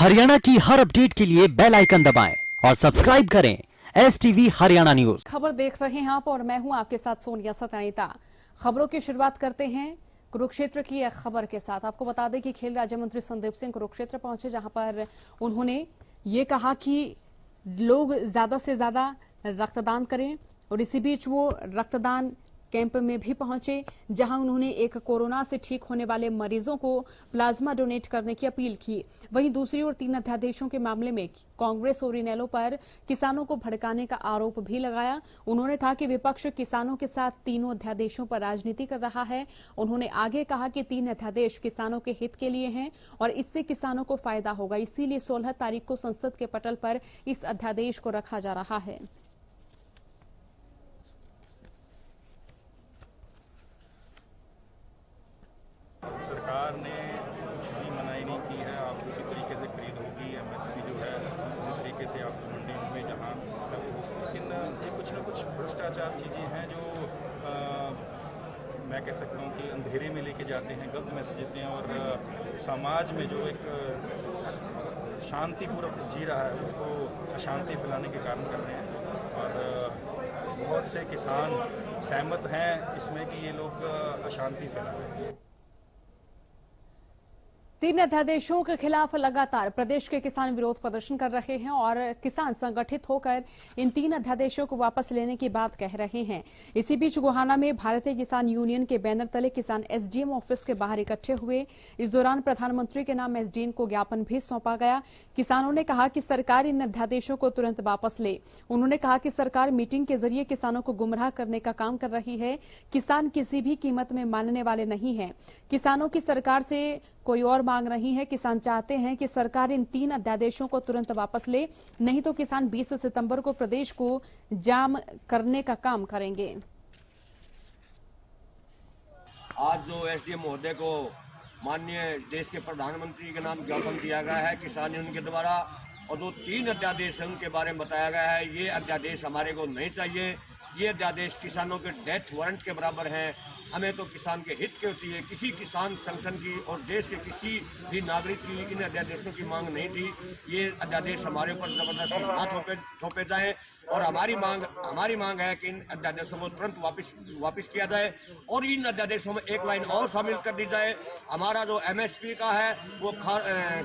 हरियाणा की हर अपडेट के लिए बेल आइकन दबाएं और सब्सक्राइब करें STV हरियाणा न्यूज। खबर देख रहे हैं आप और मैं हूं आपके साथ सोनिया सतानीता। खबरों की शुरुआत करते हैं कुरुक्षेत्र की एक खबर के साथ। आपको बता दें कि खेल राज्य मंत्री संदीप सिंह कुरुक्षेत्र पहुंचे, जहां पर उन्होंने ये कहा कि लोग ज्यादा से ज्यादा रक्तदान करें और इसी बीच वो रक्तदान कैंप में भी पहुंचे, जहां उन्होंने एक कोरोना से ठीक होने वाले मरीजों को प्लाज्मा डोनेट करने की अपील की। वहीं दूसरी ओर 3 अध्यादेशों के मामले में कांग्रेस और इनेलो पर किसानों को भड़काने का आरोप भी लगाया। उन्होंने कहा कि विपक्ष किसानों के साथ तीनों अध्यादेशों पर राजनीति कर रहा है। उन्होंने आगे कहा कि 3 अध्यादेश किसानों के हित के लिए हैं और इससे किसानों को फायदा होगा, इसीलिए 16 तारीख को संसद के पटल पर इस अध्यादेश को रखा जा रहा है। सरकार ने कुछ भी मनाही नहीं की है। आप उसी तरीके से खरीद होगी, MSP जो है उसी तरीके से आपको मंडी में जहाँ लेकिन ये कुछ न कुछ भ्रष्टाचार चीज़ें हैं जो मैं कह सकता हूँ कि अंधेरे में लेके जाते हैं, गलत मैसेज देते हैं और समाज में जो एक शांतिपूर्वक जी रहा है उसको अशांति फैलाने के कारण कर रहे हैं। और बहुत से किसान सहमत हैं इसमें कि ये लोग अशांति फैला रहे हैं। 3 अध्यादेशों के खिलाफ लगातार प्रदेश के किसान विरोध प्रदर्शन कर रहे हैं और किसान संगठित होकर इन 3 अध्यादेशों को वापस लेने की बात कह रहे हैं। इसी बीच गोहाना में भारतीय किसान यूनियन के बैनर तले किसान SDM ऑफिस के बाहर इकट्ठे हुए। इस दौरान प्रधानमंत्री के नाम SDM को ज्ञापन भी सौंपा गया। किसानों ने कहा कि सरकार इन अध्यादेशों को तुरंत वापस ले। उन्होंने कहा कि सरकार मीटिंग के जरिए किसानों को गुमराह करने का काम कर रही है। किसान किसी भी कीमत में मानने वाले नहीं है। किसानों की सरकार से कोई और मांग नहीं है। किसान चाहते हैं कि सरकार इन 3 अध्यादेशों को तुरंत वापस ले, नहीं तो किसान 20 सितंबर को प्रदेश को जाम करने का काम करेंगे। आज जो SDM महोदय को माननीय देश के प्रधानमंत्री के नाम ज्ञापन दिया गया है किसान यूनियन के द्वारा, और जो 3 अध्यादेश है उनके बारे में बताया गया है, ये अध्यादेश हमारे को नहीं चाहिए। ये अध्यादेश किसानों के डेथ वारंट के बराबर हैं। हमें तो किसान के हित के होती है, किसी किसान संगठन की और देश के किसी भी नागरिक की इन अध्यादेशों की मांग नहीं थी। ये अध्यादेश हमारे ऊपर जबरदस्ती ना थोपे जाए और हमारी मांग है कि इन अध्यादेशों को तुरंत वापस किया जाए और इन अध्यादेशों में एक लाइन और शामिल कर दी जाए। हमारा जो MSP का है वो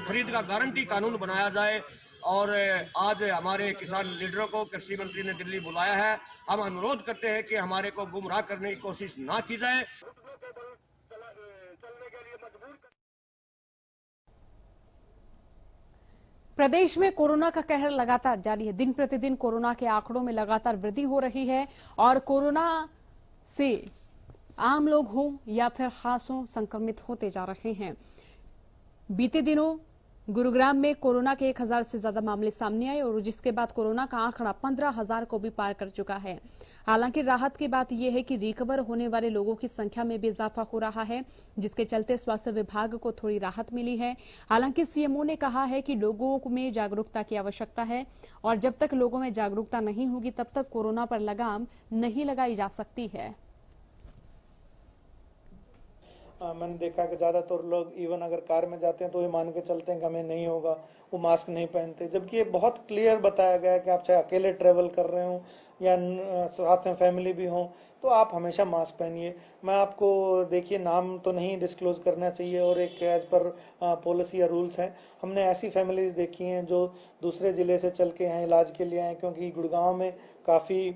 खरीद का गारंटी कानून बनाया जाए। और आज हमारे किसान लीडरों को कृषि मंत्री ने दिल्ली बुलाया है। हम अनुरोध करते हैं कि हमारे को गुमराह करने की कोशिश ना की जाए। प्रदेश में कोरोना का कहर लगातार जारी है। दिन प्रतिदिन कोरोना के आंकड़ों में लगातार वृद्धि हो रही है और कोरोना से आम लोग हों या फिर खास हों संक्रमित होते जा रहे हैं। बीते दिनों गुरुग्राम में कोरोना के 1000 से ज्यादा मामले सामने आए और जिसके बाद कोरोना का आंकड़ा 15,000 को भी पार कर चुका है। हालांकि राहत की बात यह है कि रिकवर होने वाले लोगों की संख्या में भी इजाफा हो रहा है, जिसके चलते स्वास्थ्य विभाग को थोड़ी राहत मिली है। हालांकि CMO ने कहा है कि लोगों में जागरूकता की आवश्यकता है और जब तक लोगों में जागरूकता नहीं होगी तब तक कोरोना पर लगाम नहीं लगाई जा सकती है। मैंने देखा कि ज्यादातर लोग इवन अगर कार में जाते हैं तो ये मान के चलते हैं कि हमें नहीं होगा, वो मास्क नहीं पहनते। जबकि ये बहुत क्लियर बताया गया है कि आप चाहे अकेले ट्रेवल कर रहे हो या साथ में फैमिली भी हो तो आप हमेशा मास्क पहनिए। मैं आपको देखिए नाम तो नहीं डिस्क्लोज करना चाहिए और एक एज पर पॉलिसी या रूल्स हैं। हमने ऐसी फैमिलीज देखी हैं जो दूसरे जिले से चल के यहाँ इलाज के लिए आए, क्योंकि गुड़गांव में काफी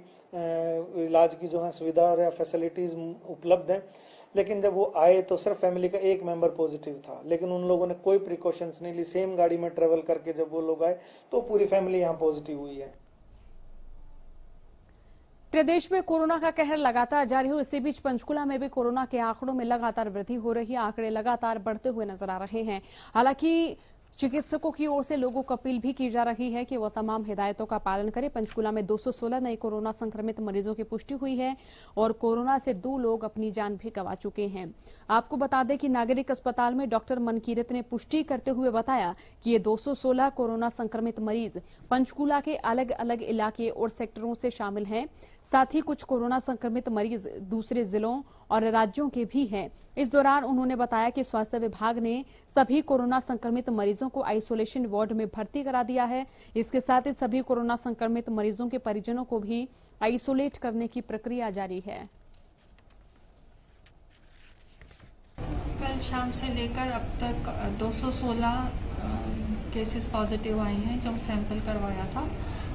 इलाज की जो है सुविधा और फैसिलिटीज उपलब्ध है। लेकिन जब वो आए तो सिर्फ फैमिली का एक मेंबर पॉजिटिव था, लेकिन उन लोगों ने कोई प्रिकॉशंस नहीं ली। सेम गाड़ी में ट्रेवल करके जब वो लोग आए तो पूरी फैमिली यहाँ पॉजिटिव हुई है। प्रदेश में कोरोना का कहर लगातार जारी हो। इसी बीच पंचकुला में भी कोरोना के आंकड़ों में लगातार वृद्धि हो रही है। आंकड़े लगातार बढ़ते हुए नजर आ रहे हैं। हालांकि चिकित्सकों की ओर से लोगों को अपील भी की जा रही है कि वो तमाम हिदायतों का पालन करें। पंचकुला में 216 नए कोरोना संक्रमित मरीजों की पुष्टि हुई है और कोरोना से 2 लोग अपनी जान भी गंवा चुके हैं। आपको बता दें कि नागरिक अस्पताल में डॉक्टर मनकीरत ने पुष्टि करते हुए बताया कि ये 216 कोरोना संक्रमित मरीज पंचकुला के अलग अलग इलाके और सेक्टरों से शामिल हैं। साथ ही कुछ कोरोना संक्रमित मरीज दूसरे जिलों और राज्यों के भी हैं। इस दौरान उन्होंने बताया कि स्वास्थ्य विभाग ने सभी कोरोना संक्रमित मरीजों को आइसोलेशन वार्ड में भर्ती करा दिया है। इसके साथ ही सभी कोरोना संक्रमित मरीजों के परिजनों को भी आइसोलेट करने की प्रक्रिया जारी है। कल शाम से लेकर अब तक 216 केसेस पॉजिटिव आए हैं जो सैंपल करवाया था,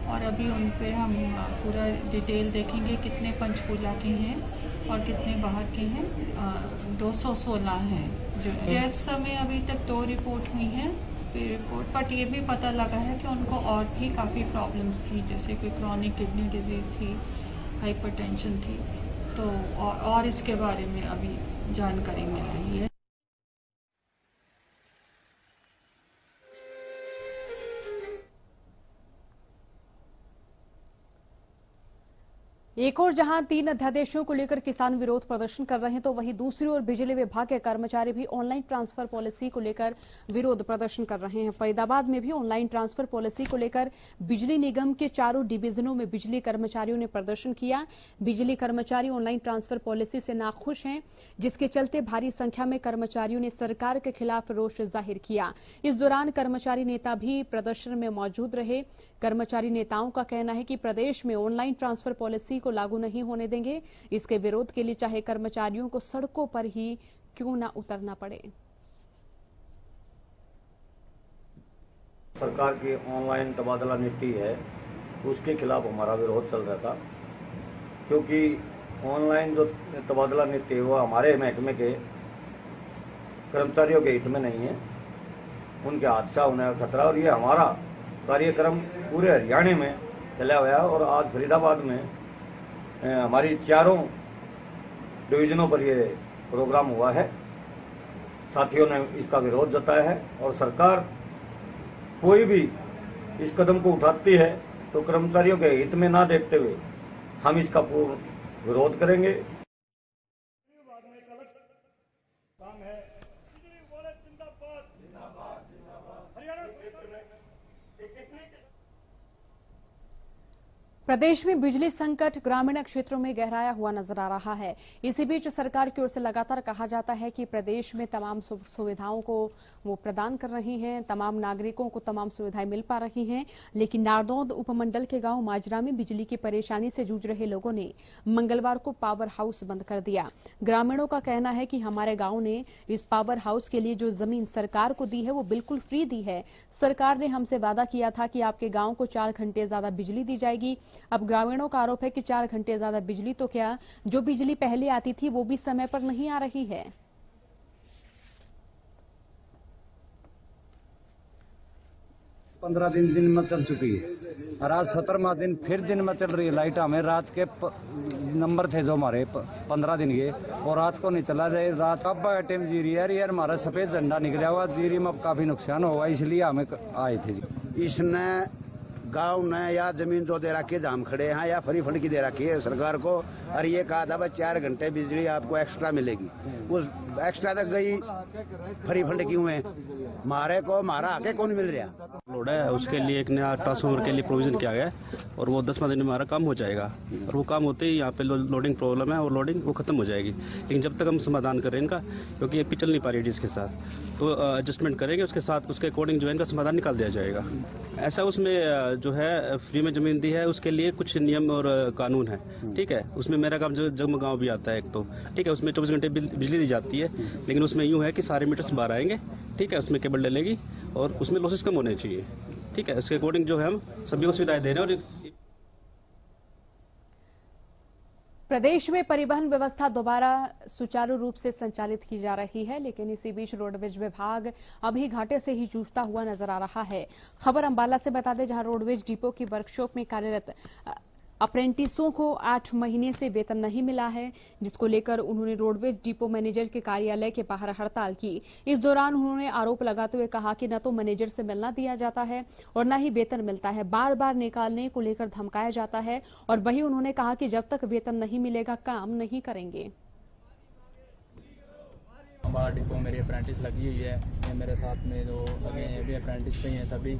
और अभी उन पे हम पूरा डिटेल देखेंगे कितने पंचकूला के हैं और कितने बाहर के हैं। 216 हैं। जो डेथ्स में अभी तक 2 रिपोर्ट हुई हैं रिपोर्ट, बट ये भी पता लगा है कि उनको और भी काफ़ी प्रॉब्लम्स थी, जैसे कोई क्रॉनिक किडनी डिजीज थी, हाइपरटेंशन थी, तो और इसके बारे में अभी जानकारी मिल रही है। एक और जहां 3 अध्यादेशों को लेकर किसान विरोध प्रदर्शन कर रहे हैं, तो वहीं दूसरी ओर बिजली विभाग के कर्मचारी भी ऑनलाइन ट्रांसफर पॉलिसी को लेकर विरोध प्रदर्शन कर रहे हैं। फरीदाबाद में भी ऑनलाइन ट्रांसफर पॉलिसी को लेकर बिजली निगम के चारों डिवीजनों में बिजली कर्मचारियों ने प्रदर्शन किया। बिजली कर्मचारी ऑनलाइन ट्रांसफर पॉलिसी से नाखुश हैं, जिसके चलते भारी संख्या में कर्मचारियों ने सरकार के खिलाफ रोष जाहिर किया। इस दौरान कर्मचारी नेता भी प्रदर्शन में मौजूद रहे। कर्मचारी नेताओं का कहना है कि प्रदेश में ऑनलाइन ट्रांसफर पॉलिसी को लागू नहीं होने देंगे। इसके विरोध के लिए चाहे कर्मचारियों को सड़कों पर ही क्यों ना उतरना पड़े। सरकार की ऑनलाइन तबादला नीति है, उसके खिलाफ हमारा विरोध चल रहा था, क्योंकि ऑनलाइन जो तबादला नीति है वो हमारे महकमे के कर्मचारियों के हित में नहीं है, उनके हादसा होने का खतरा। और ये हमारा कार्यक्रम पूरे हरियाणा में चला हुआ है, और आज फरीदाबाद में हमारी चारों डिवीजनों पर ये प्रोग्राम हुआ है। साथियों ने इसका विरोध जताया है, और सरकार कोई भी इस कदम को उठाती है तो कर्मचारियों के हित में ना देखते हुए हम इसका पूर्ण विरोध करेंगे। प्रदेश में बिजली संकट ग्रामीण क्षेत्रों में गहराया हुआ नजर आ रहा है। इसी बीच सरकार की ओर से लगातार कहा जाता है कि प्रदेश में तमाम सुविधाओं को वो प्रदान कर रही हैं, तमाम नागरिकों को तमाम सुविधाएं मिल पा रही हैं, लेकिन नारनौंद उपमंडल के गांव माजरा में बिजली की परेशानी से जूझ रहे लोगों ने मंगलवार को पावर हाउस बंद कर दिया। ग्रामीणों का कहना है कि हमारे गांव ने इस पावर हाउस के लिए जो जमीन सरकार को दी है वो बिल्कुल फ्री दी है। सरकार ने हमसे वादा किया था कि आपके गांव को 4 घंटे ज्यादा बिजली दी जाएगी। अब ग्रामीणों का आरोप है कि 4 घंटे ज्यादा बिजली तो क्या, जो बिजली पहले आती थी वो भी समय पर नहीं आ रही है। 15 दिन में चल चुकी है, और आज 17वां दिन फिर दिन में चल रही है। लाइट हमें रात के नंबर थे जो हमारे 15 दिन के, और रात को नहीं चला जाए। रात अब टाइम जीरी यार हमारा सफेद झंडा निकला हुआ, जीरी में अब काफी नुकसान होगा, इसलिए हमें आए थे जी। इसने गांव ने या जमीन जो दे रखी है जहाँ हम खड़े हैं, या फ्री फंड की दे रखी है सरकार को, और ये कहा था भाई 4 घंटे बिजली आपको एक्स्ट्रा मिलेगी। उस एक्स्ट्रा तक गई, फ्री फंड क्यों है? हमारा आगे कौन मिल रहा लोड है, उसके लिए एक नया ट्रांसफार्मर के लिए प्रोविजन किया गया है, और वो 10 दिन में हमारा काम हो जाएगा। और वो काम होते ही यहाँ पे लोडिंग प्रॉब्लम है, और लोडिंग वो खत्म हो जाएगी। लेकिन जब तक हम समाधान करें इनका, क्योंकि ये पिछल नहीं पा रही है इसके साथ, तो एडजस्टमेंट करेंगे, उसके साथ उसके अकॉर्डिंग जो है इनका समाधान निकाल दिया जाएगा। ऐसा उसमें जो है फ्री में जमीन दी है, उसके लिए कुछ नियम और कानून है, ठीक है। उसमें मेरा काम जगम गाँव भी आता है एक, तो ठीक है, उसमें 24 घंटे बिजली दी जाती है, लेकिन उसमें यूँ है कि सारे मीटर्स बाहर आएंगे, ठीक है, उसमें केबल डलेगी, और उसमें लॉसेस कम होने चाहिए, ठीक है। उसके अकॉर्डिंग जो है हम सभी को सुविधाएं दे रहे हैं। और प्रदेश में परिवहन व्यवस्था दोबारा सुचारू रूप से संचालित की जा रही है, लेकिन इसी बीच रोडवेज विभाग अभी घाटे से ही जूझता हुआ नजर आ रहा है। खबर अंबाला से बता दें, जहां रोडवेज डिपो की वर्कशॉप में कार्यरत अप्रेंटिसों को 8 महीने से वेतन नहीं मिला है, जिसको लेकर उन्होंने रोडवेज डिपो मैनेजर के कार्यालय के बाहर हड़ताल की। इस दौरान उन्होंने आरोप लगाते हुए कहा कि न तो मैनेजर से मिलना दिया जाता है और न ही वेतन मिलता है, बार बार निकालने को लेकर धमकाया जाता है। और वहीं उन्होंने कहा कि जब तक वेतन नहीं मिलेगा काम नहीं करेंगे। हमारा डिपो मेरी अप्रेंटिस लगी हुई है, ये मेरे साथ में जो लगे हैं भी अप्रेंटिस पे हैं सभी,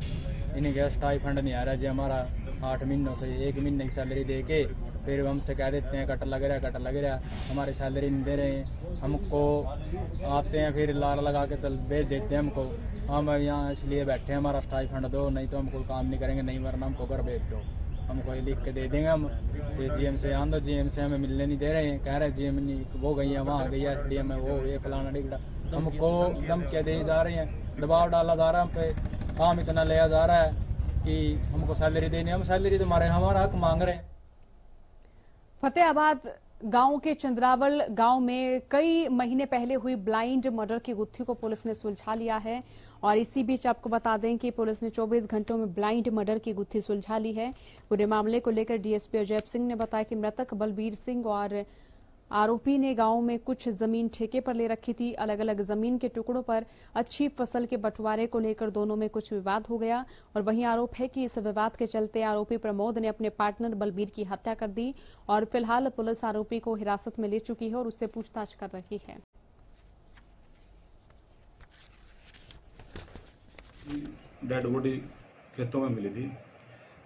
इन्हें क्या स्टाइफंड नहीं आ रहा जी। हमारा 8 महीनों से 1 महीने की सैलरी दे के फिर हमसे कह देते हैं कट लग रहा है, हमारी सैलरी नहीं दे रहे हैं, हमको आते हैं फिर लार लगा के चल भेज देते हैं हमको, हम यहाँ इसलिए बैठे हैं हमारा स्टाइपेंड दो, नहीं तो हम कोई काम नहीं करेंगे, नहीं वरना हमको घर भेज दो, हमको ये लिख के दे देंगे हम। फिर जीएम से आन दो, जीएम से हमें मिलने नहीं दे रहे हैं, कह रहे हैं जीएम नहीं वो गई है, वहाँ गई है एसडीएम है, वो ये फलाना ढिगड़ा, हमको धमकियाँ दी जा रही हैं, दबाव डाला जा रहा है हम पे, काम इतना लिया जा रहा है कि हमको सैलरी देनी, हम सैलरी तुम्हारे हमारा हक मांग रहे हैं। फतेहाबाद गांव के चंद्रावल गांव में कई महीने पहले हुई ब्लाइंड मर्डर की गुत्थी को पुलिस ने सुलझा लिया है और इसी बीच आपको बता दें कि पुलिस ने 24 घंटों में ब्लाइंड मर्डर की गुत्थी सुलझा ली है। पूरे मामले को लेकर डीएसपी अजय सिंह ने बताया कि मृतक बलबीर सिंह और आरोपी ने गांव में कुछ जमीन ठेके पर ले रखी थी। अलग अलग जमीन के टुकड़ों पर अच्छी फसल के बंटवारे को लेकर दोनों में कुछ विवाद हो गया और वहीं आरोप है कि इस विवाद के चलते आरोपी प्रमोद ने अपने पार्टनर बलबीर की हत्या कर दी और फिलहाल पुलिस आरोपी को हिरासत में ले चुकी है और उससे पूछताछ कर रही है। डेड बॉडी खेतों में मिली थी,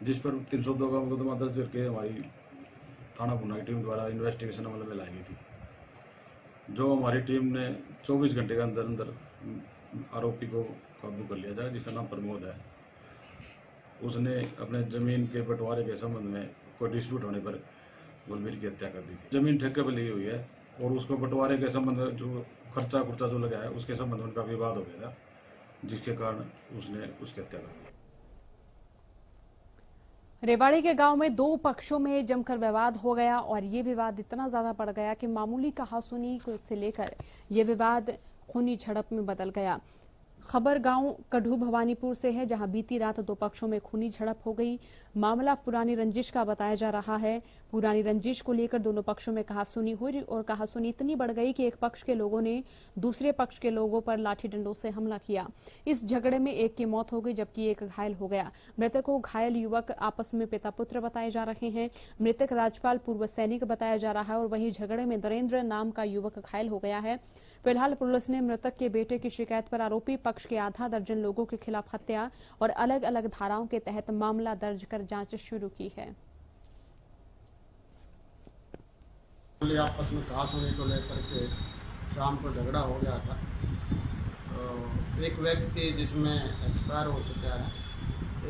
जिस पर 302 का मुकदमा दर्ज करके हमारी थाना पुना की टीम द्वारा इन्वेस्टिगेशन अमल में लाई गई थी, जो हमारी टीम ने 24 घंटे के अंदर अंदर आरोपी को काबू कर लिया जाए, जिसका नाम प्रमोद है। उसने अपने जमीन के बंटवारे के संबंध में कोई डिस्प्यूट होने पर बलबीर की हत्या कर दी थी। जमीन ठेके पर ली हुई है और उसको बंटवारे के संबंध में जो खर्चा खुर्चा जो लगा है उसके संबंध में उनका विवाद हो गया था, जिसके कारण उसने उसकी हत्या कर दी। रेवाड़ी के गांव में दो पक्षों में जमकर विवाद हो गया और ये विवाद इतना ज्यादा बढ़ गया कि मामूली कहासुनी को से लेकर ये विवाद खूनी झड़प में बदल गया। खबर गांव कढ़ू भवानीपुर से है, जहां बीती रात दो पक्षों में खूनी झड़प हो गई। मामला पुरानी रंजिश का बताया जा रहा है। पुरानी रंजिश को लेकर दोनों पक्षों में कहासुनी हुई और कहासुनी इतनी बढ़ गई कि एक पक्ष के लोगों ने दूसरे पक्ष के लोगों पर लाठी डंडों से हमला किया। इस झगड़े में एक की मौत हो गई जबकि एक घायल हो गया। मृतक को घायल युवक आपस में पिता पुत्र बताए जा रहे हैं। मृतक राजपाल पूर्व सैनिक बताया जा रहा है और वहीं झगड़े में नरेंद्र नाम का युवक घायल हो गया है। फिलहाल पुलिस ने मृतक के बेटे की शिकायत पर आरोपी पक्ष के आधा दर्जन लोगों के खिलाफ हत्या और अलग अलग धाराओं के तहत मामला दर्ज कर जांच शुरू की है। आपस में कहासुनी को लेकर के शाम को झगड़ा हो गया था। तो एक व्यक्ति जिसमें एक्सपायर हो चुका है,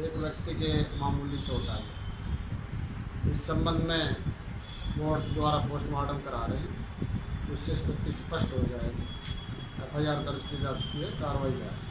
एक व्यक्ति के मामूली चोट आई। इस संबंध में कोर्ट द्वारा पोस्टमार्टम करा रहे हैं, उससे स्थिति स्पष्ट हो जाएगी। एफआईआर दर्ज की जा चुकी है, कार्रवाई जारी।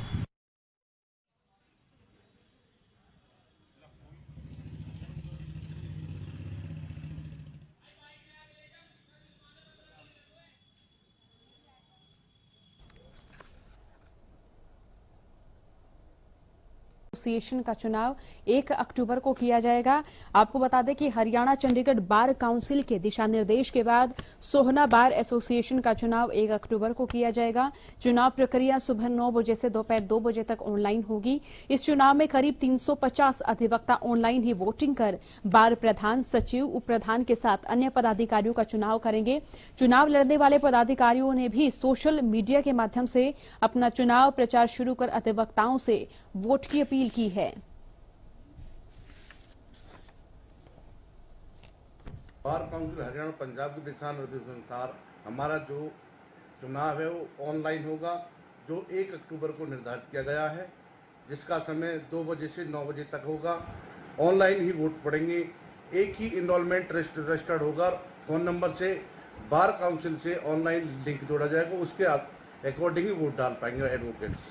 एसोसिएशन का चुनाव 1 अक्टूबर को किया जाएगा। आपको बता दें कि हरियाणा चंडीगढ़ बार काउंसिल के दिशा निर्देश के बाद सोहना बार एसोसिएशन का चुनाव 1 अक्टूबर को किया जाएगा। चुनाव प्रक्रिया सुबह 9 बजे से दोपहर 2 बजे तक ऑनलाइन होगी। इस चुनाव में करीब 350 अधिवक्ता ऑनलाइन ही वोटिंग कर बार प्रधान, सचिव, उप प्रधान के साथ अन्य पदाधिकारियों का चुनाव करेंगे। चुनाव लड़ने वाले पदाधिकारियों ने भी सोशल मीडिया के माध्यम से अपना चुनाव प्रचार शुरू कर अधिवक्ताओं से वोट की अपील की है। बार काउंसिल हरियाणा पंजाब के दिशा निर्देश अनुसार हमारा जो चुनाव है वो ऑनलाइन होगा, जो 1 अक्टूबर को निर्धारित किया गया है, जिसका समय 2 बजे से 9 बजे तक होगा। ऑनलाइन ही वोट पड़ेंगे। एक ही इनरोलमेंट रजिस्टर्ड होगा। फोन नंबर से बार काउंसिल से ऑनलाइन लिंक जोड़ा जाएगा, उसके अकॉर्डिंग ही वोट डाल पाएंगे एडवोकेट्स।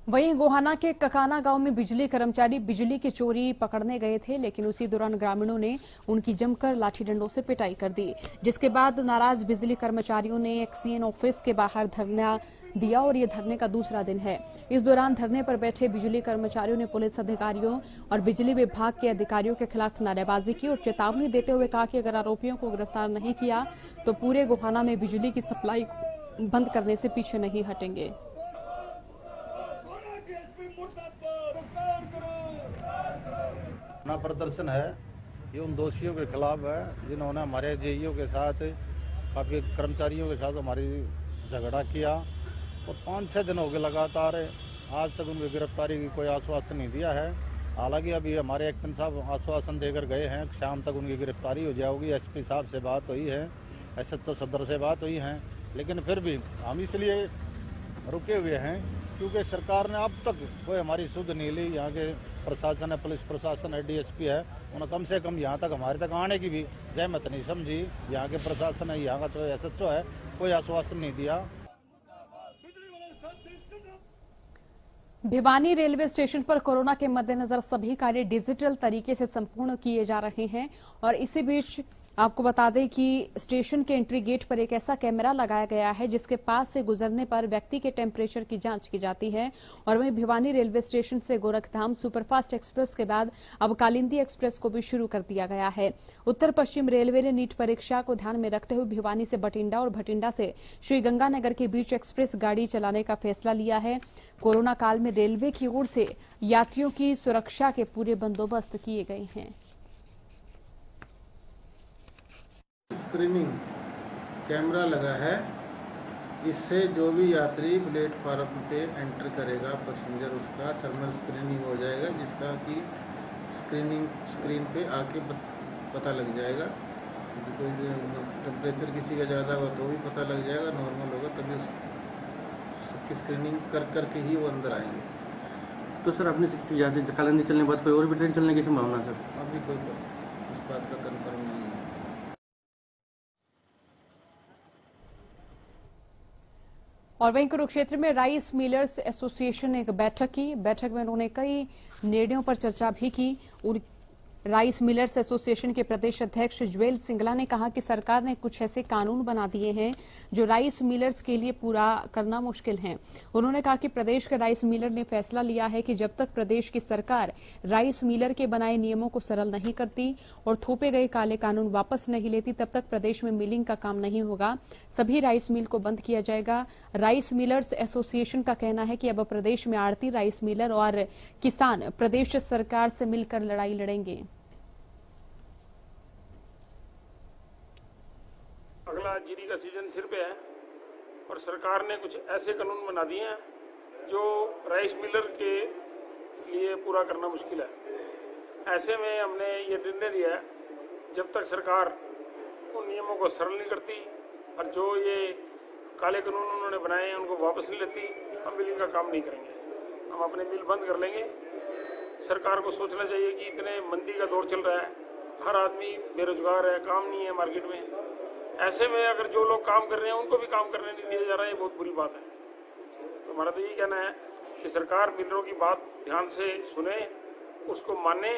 वहीं गोहाना के ककाना गांव में बिजली कर्मचारी बिजली की चोरी पकड़ने गए थे, लेकिन उसी दौरान ग्रामीणों ने उनकी जमकर लाठी डंडों से पिटाई कर दी, जिसके बाद नाराज बिजली कर्मचारियों ने एक्सीएन ऑफिस के बाहर धरना दिया और ये धरने का दूसरा दिन है। इस दौरान धरने पर बैठे बिजली कर्मचारियों ने पुलिस अधिकारियों और बिजली विभाग के अधिकारियों के खिलाफ नारेबाजी की और चेतावनी देते हुए कहा कि अगर आरोपियों को गिरफ्तार नहीं किया तो पूरे गोहाना में बिजली की सप्लाई बंद करने से पीछे नहीं हटेंगे। अपना प्रदर्शन है ये उन दोषियों के खिलाफ है जिन्होंने हमारे जेईओ के साथ, काफी कर्मचारियों के साथ हमारी झगड़ा किया और 5-6 दिन हो गए लगातार, आज तक उनकी गिरफ्तारी की कोई आश्वासन नहीं दिया है। हालांकि अभी हमारे एक्शन साहब आश्वासन देकर गए हैं, शाम तक उनकी गिरफ्तारी हो जाएगी। एसपी साहब से बात हुई है, एसएचओ सदर से बात हुई है, लेकिन फिर भी हम इसलिए रुके हुए हैं क्योंकि सरकार ने अब तक कोई हमारी सुध नहीं ली। यहाँ के प्रशासन है, पुलिस प्रशासन है, डीएसपी है, उन्होंने कम से कम यहाँ तक हमारे तक आने की भी जहमत नहीं समझी। यहाँ के प्रशासन है, यहाँ का जो एसएचओ है, कोई आश्वासन नहीं दिया। भिवानी रेलवे स्टेशन पर कोरोना के मद्देनजर सभी कार्य डिजिटल तरीके से संपूर्ण किए जा रहे हैं और इसी बीच आपको बता दें कि स्टेशन के एंट्री गेट पर एक ऐसा कैमरा लगाया गया है जिसके पास से गुजरने पर व्यक्ति के टेम्परेचर की जांच की जाती है। और वहीं भिवानी रेलवे स्टेशन से गोरखधाम सुपरफास्ट एक्सप्रेस के बाद अब कालिंदी एक्सप्रेस को भी शुरू कर दिया गया है। उत्तर पश्चिम रेलवे ने नीट परीक्षा को ध्यान में रखते हुए भिवानी से बठिंडा और भटिंडा से श्रीगंगानगर के बीच एक्सप्रेस गाड़ी चलाने का फैसला लिया है। कोरोना काल में रेलवे की ओर से यात्रियों की सुरक्षा के पूरे बंदोबस्त किए गए हैं। स्क्रीनिंग कैमरा लगा है, इससे जो भी यात्री प्लेटफार्म पे एंटर करेगा पैसेंजर, उसका थर्मल स्क्रीनिंग हो जाएगा, जिसका कि स्क्रीन पे आके पता लग जाएगा। कोई टेम्परेचर किसी का ज़्यादा हुआ तो भी पता लग जाएगा, नॉर्मल होगा तभी सबकी स्क्रीनिंग करके ही वो अंदर आएंगे। तो सर अपने कालिंदी चलने के बाद कोई और भी ट्रेन चलने की संभावना सर? अभी कोई इस बात का कन्फर्म नहीं है। और वहीं कुरुक्षेत्र में राइस मिलर्स एसोसिएशन ने एक बैठक की। बैठक में उन्होंने कई निर्णयों पर चर्चा भी की। राइस मिलर्स एसोसिएशन के प्रदेश अध्यक्ष ज्वेल सिंगला ने कहा कि सरकार ने कुछ ऐसे कानून बना दिए हैं जो राइस मिलर्स के लिए पूरा करना मुश्किल है। उन्होंने कहा कि प्रदेश के राइस मिलर ने फैसला लिया है कि जब तक प्रदेश की सरकार राइस मिलर के बनाए नियमों को सरल नहीं करती और थोपे गए काले कानून वापस नहीं लेती, तब तक प्रदेश में मिलिंग का काम नहीं होगा। सभी राइस मिल को बंद किया जाएगा। राइस मिलर्स एसोसिएशन का कहना है कि अब प्रदेश में आड़ती, राइस मिलर और किसान प्रदेश सरकार से मिलकर लड़ाई लड़ेंगे। अगला जीरी का सीजन सिर पे है और सरकार ने कुछ ऐसे कानून बना दिए हैं जो राइस मिलर के लिए पूरा करना मुश्किल है। ऐसे में हमने ये निर्णय लिया है, जब तक सरकार उन नियमों को सरल नहीं करती और जो ये काले कानून उन्होंने बनाए हैं उनको वापस नहीं लेती, हम मिलिंग का काम नहीं करेंगे। हम अपने मिल बंद कर लेंगे। सरकार को सोचना चाहिए कि इतने मंदी का दौर चल रहा है, हर आदमी बेरोजगार है, काम नहीं है मार्केट में। ऐसे में अगर जो लोग काम कर रहे हैं उनको भी काम करने नहीं दिया जा रहा है, ये बहुत बुरी बात है। तो हमारा तो यही कहना है कि सरकार मिलरों की बात ध्यान से सुने, उसको माने।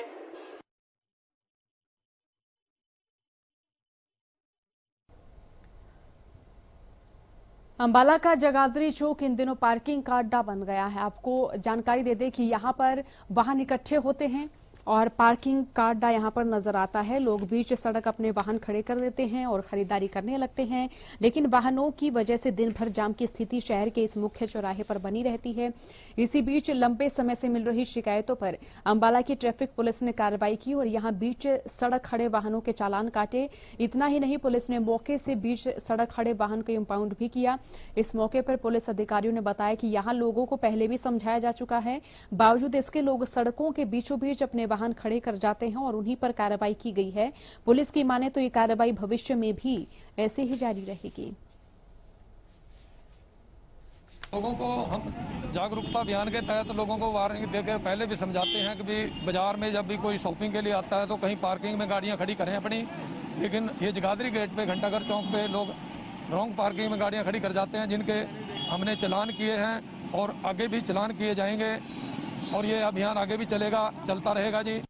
अंबाला का जगाधरी चौक इन दिनों पार्किंग का अड्डा बन गया है। आपको जानकारी दे दें कि यहां पर वाहन इकट्ठे होते हैं और पार्किंग का अड्डा यहां पर नजर आता है। लोग बीच सड़क अपने वाहन खड़े कर देते हैं और खरीदारी करने लगते हैं, लेकिन वाहनों की वजह से दिन भर जाम की स्थिति शहर के इस मुख्य चौराहे पर बनी रहती है। इसी बीच लंबे समय से मिल रही शिकायतों पर अंबाला की ट्रैफिक पुलिस ने कार्रवाई की और यहां बीच सड़क खड़े वाहनों के चालान काटे। इतना ही नहीं, पुलिस ने मौके से बीच सड़क खड़े वाहन को इंपाउंड भी किया। इस मौके पर पुलिस अधिकारियों ने बताया कि यहां लोगों को पहले भी समझाया जा चुका है, बावजूद इसके लोग सड़कों के बीचों बीच अपने वाहन खड़े कर जाते हैं और उन्हीं पर कार्रवाई की गई है। पुलिस की माने तो ये कार्रवाई भविष्य में भी ऐसे ही जारी रहेगी। लोगों को हम जागरूकता अभियान के तहत लोगों को वार्निंग देकर पहले भी समझाते हैं कि भी बाजार में जब भी कोई शॉपिंग के लिए आता है तो कहीं पार्किंग में गाड़ियां खड़ी करें अपनी। लेकिन ये जगाधरी गेट पे, घंटाघर चौक पे लोग रॉन्ग पार्किंग में गाड़ियां खड़ी कर जाते हैं, जिनके हमने चालान किए हैं और आगे भी चालान किए जाएंगे और ये अभियान आगे भी चलेगा, चलता रहेगा जी।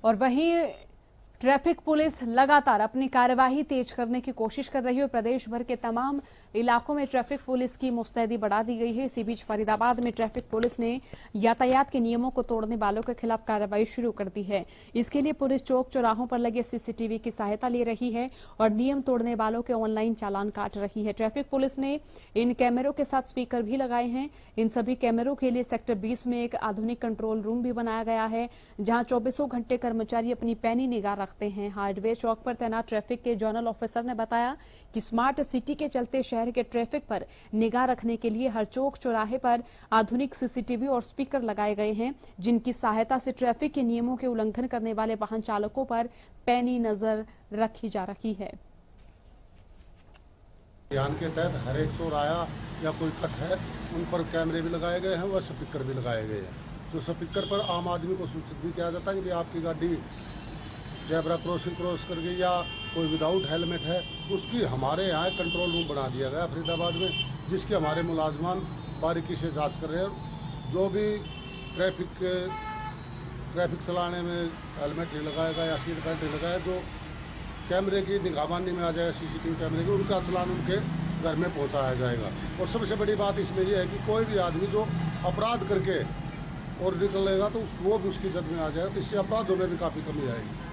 और वहीं ट्रैफिक पुलिस लगातार अपनी कार्यवाही तेज करने की कोशिश कर रही है। प्रदेश भर के तमाम इलाकों में ट्रैफिक पुलिस की मुस्तैदी बढ़ा दी गई है। इसी बीच फरीदाबाद में ट्रैफिक पुलिस ने यातायात के नियमों को तोड़ने वालों के खिलाफ कार्रवाई शुरू कर दी है। इसके लिए पुलिस चौक चौराहों पर लगे सीसीटीवी की सहायता ले रही है और नियम तोड़ने वालों के ऑनलाइन चालान काट रही है। ट्रैफिक पुलिस ने इन कैमरों के साथ स्पीकर भी लगाए हैं। इन सभी कैमरों के लिए सेक्टर 20 में एक आधुनिक कंट्रोल रूम भी बनाया गया है, जहां 24 घंटे कर्मचारी अपनी पैनी निगाह रखते हैं। हार्डवेयर चौक पर तैनात ट्रैफिक के जोनल ऑफिसर ने बताया कि स्मार्ट सिटी के चलते शहर के ट्रैफिक पर निगाह रखने के लिए हर चौक चौराहे पर आधुनिक सीसीटीवी और स्पीकर लगाए गए हैं, जिनकी सहायता से ट्रैफिक के नियमों के उल्लंघन करने वाले वाहन चालकों पर पैनी नजर रखी जा रही है। अभियान के तहत हर एक चौराहा या कोई कट है उन पर कैमरे भी लगाए गए हैं व स्पीकर भी लगाए गए हैं। तो स्पीकर पर आम आदमी को सूचित भी किया जाता है कि आपकी गाड़ी जेब्रा क्रॉसिंग क्रॉस कर गई या कोई विदाउट हेलमेट है, उसकी हमारे यहाँ कंट्रोल रूम बना दिया गया फरीदाबाद में, जिसके हमारे मुलाजमान बारीकी से जांच कर रहे हैं। जो भी ट्रैफिक चलाने में हेलमेट नहीं लगाएगा या सीट बेल्ट नहीं लगाया, जो कैमरे की निगरानी में आ जाएगा, सीसीटीवी कैमरे की, उनका चालान उनके घर में पहुंचाया जाएगा। और सबसे बड़ी बात इसमें यह है कि कोई भी आदमी जो अपराध करके और निकलेगा तो वो भी उसकी जद में आ जाएगा, तो इससे अपराधों में भी काफ़ी कमी आएगी।